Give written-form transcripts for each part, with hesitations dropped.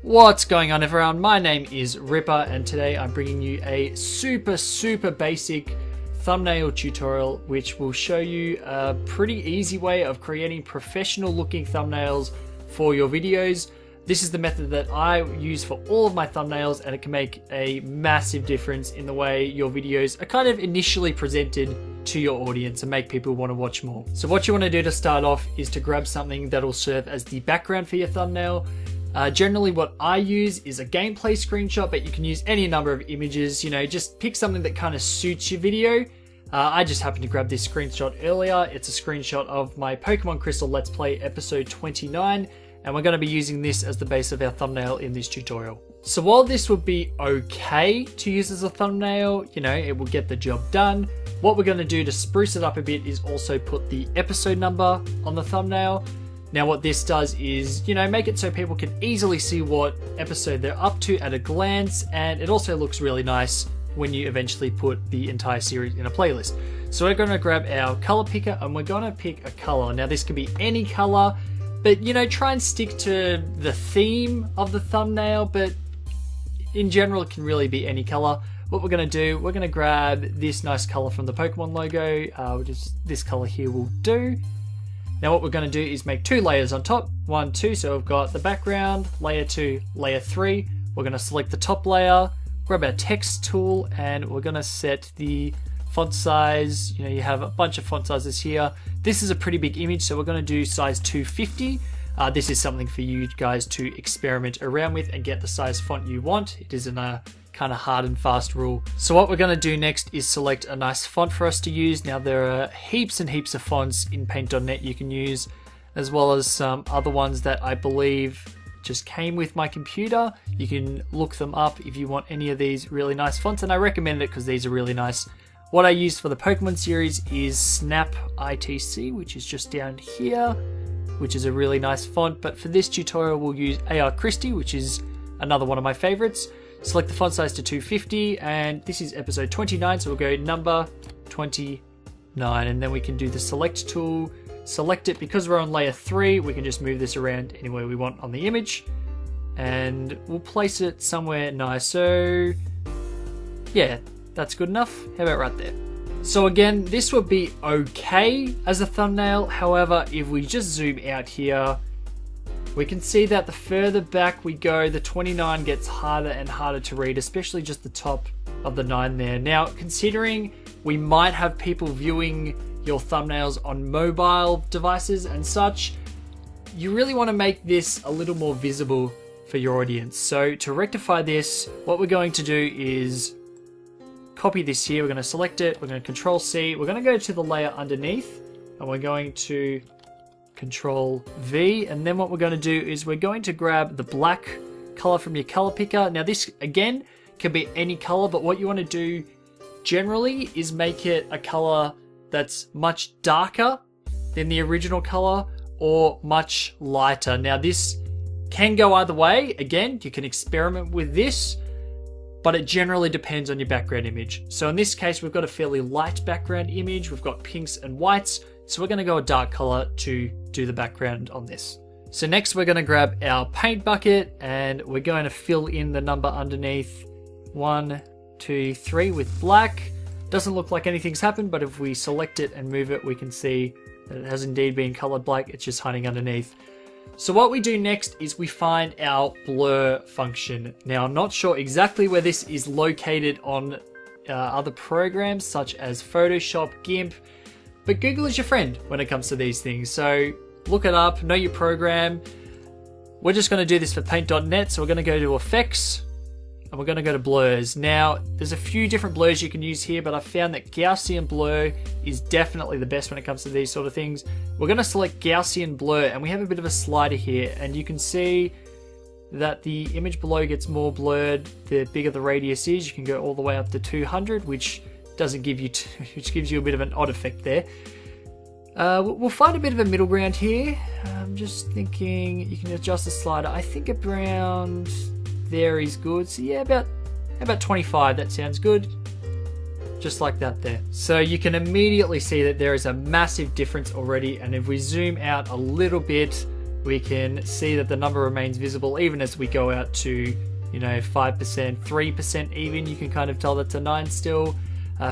What's going on, everyone? My name is Ripper, and today I'm bringing you a super basic thumbnail tutorial which will show you a pretty easy way of creating professional looking thumbnails for your videos. This is the method that I use for all of my thumbnails, and it can make a massive difference in the way your videos are kind of initially presented to your audience and make people want to watch more. So what you want to do to start off is to grab something that'll serve as the background for your thumbnail. Generally what I use is a gameplay screenshot, but you can use any number of images. You know, just pick something that kind of suits your video. I just happened to grab this screenshot earlier. It's a screenshot of my Pokemon Crystal Let's Play episode 29, and we're going to be using this as the base of our thumbnail in this tutorial. So while this would be okay to use as a thumbnail, you know, it will get the job done. What we're going to do to spruce it up a bit is also put the episode number on the thumbnail. Now what this does is, you know, make it so people can easily see what episode they're up to at a glance, and it also looks really nice when you eventually put the entire series in a playlist. So we're going to grab our color picker and we're going to pick a color. Now this could be any color, but you know, try and stick to the theme of the thumbnail, but in general it can really be any color. What we're going to do, we're going to grab this nice color from the Pokemon logo, which is this color here will do. Now what we're going to do is make two layers on top, 1, 2, so we've got the background, layer 2, layer 3. We're going to select the top layer, grab our text tool, and we're going to set the font size. You know, you have a bunch of font sizes here. This is a pretty big image, so we're going to do size 250. This is something for you guys to experiment around with and get the size font you want. It isn't a kind of hard and fast rule. So what we're going to do next is select a nice font for us to use. Now there are heaps and heaps of fonts in paint.net you can use, as well as some other ones that I believe just came with my computer. You can look them up if you want any of these really nice fonts, and I recommend it because these are really nice. What I use for the Pokemon series is Snap ITC, which is just down here, which is a really nice font. But for this tutorial we'll use AR Christie, which is another one of my favorites. Select the font size to 250, and this is episode 29, so we'll go number 29, and then we can do the select tool, select it. Because we're on layer 3, we can just move this around anywhere we want on the image, and we'll place it somewhere nice. So yeah, that's good enough. How about right there? So again, this would be okay as a thumbnail. However, if we just zoom out here, we can see that the further back we go, the 29 gets harder and harder to read, especially just the top of the 9 there. Now, considering we might have people viewing your thumbnails on mobile devices and such, you really want to make this a little more visible for your audience. So to rectify this, what we're going to do is copy this here. We're going to select it. We're going to Control C. We're going to go to the layer underneath, and we're going to Control V, and then what we're going to do is we're going to grab the black color from your color picker. Now this again can be any color, but what you want to do generally is make it a color that's much darker than the original color or much lighter. Now this can go either way. Again, you can experiment with this, but it generally depends on your background image. So in this case, we've got a fairly light background image. We've got pinks and whites. So we're going to go a dark color to do the background on this. So next we're going to grab our paint bucket, and we're going to fill in the number underneath 1, 2, 3 with black. Doesn't look like anything's happened, but if we select it and move it, we can see that it has indeed been colored black. It's just hiding underneath. So what we do next is we find our blur function. Now I'm not sure exactly where this is located on other programs such as Photoshop, GIMP, but Google is your friend when it comes to these things. So look it up, know your program. We're just going to do this for paint.net. So we're going to go to effects and we're going to go to blurs. Now there's a few different blurs you can use here, but I found that Gaussian blur is definitely the best when it comes to these sort of things. We're going to select Gaussian blur, and we have a bit of a slider here, and you can see that the image below gets more blurred the bigger the radius is. You can go all the way up to 200, which doesn't give you which gives you a bit of an odd effect there. We'll find a bit of a middle ground here. I'm just thinking you can adjust the slider. I think around there is good. So yeah, about 25. That sounds good. Just like that there. So you can immediately see that there is a massive difference already. And if we zoom out a little bit, we can see that the number remains visible even as we go out to, 5%, 3% even. You can kind of tell that's a 9 still.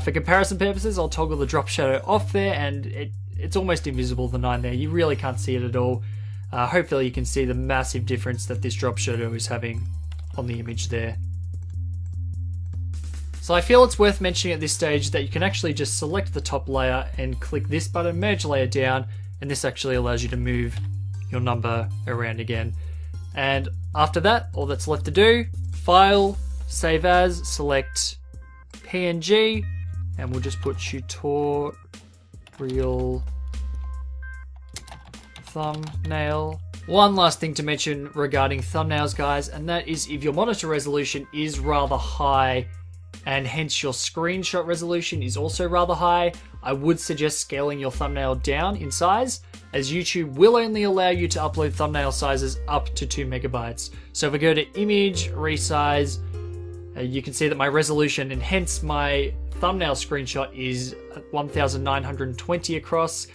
For comparison purposes, I'll toggle the drop shadow off there, and it's almost invisible, the 9 there. You really can't see it at all. Hopefully you can see the massive difference that this drop shadow is having on the image there. So I feel it's worth mentioning at this stage that you can actually just select the top layer and click this button, merge layer down, and this actually allows you to move your number around again. And after that, all that's left to do, File, Save As, select PNG, and we'll just put tutorial thumbnail. One last thing to mention regarding thumbnails, guys, and that is if your monitor resolution is rather high and hence your screenshot resolution is also rather high, I would suggest scaling your thumbnail down in size, as YouTube will only allow you to upload thumbnail sizes up to 2 megabytes. So if I go to image, resize, you can see that my resolution and hence my thumbnail screenshot is 1920 across.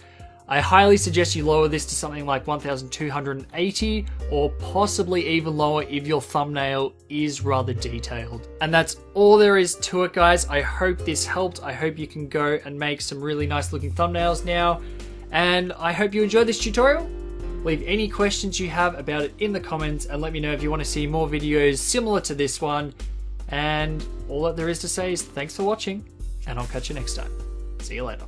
I highly suggest you lower this to something like 1280 or possibly even lower if your thumbnail is rather detailed. And that's all there is to it, guys. I hope this helped. I hope you can go and make some really nice looking thumbnails now. And I hope you enjoyed this tutorial. Leave any questions you have about it in the comments and let me know if you want to see more videos similar to this one. And all that there is to say is thanks for watching, and I'll catch you next time. See you later.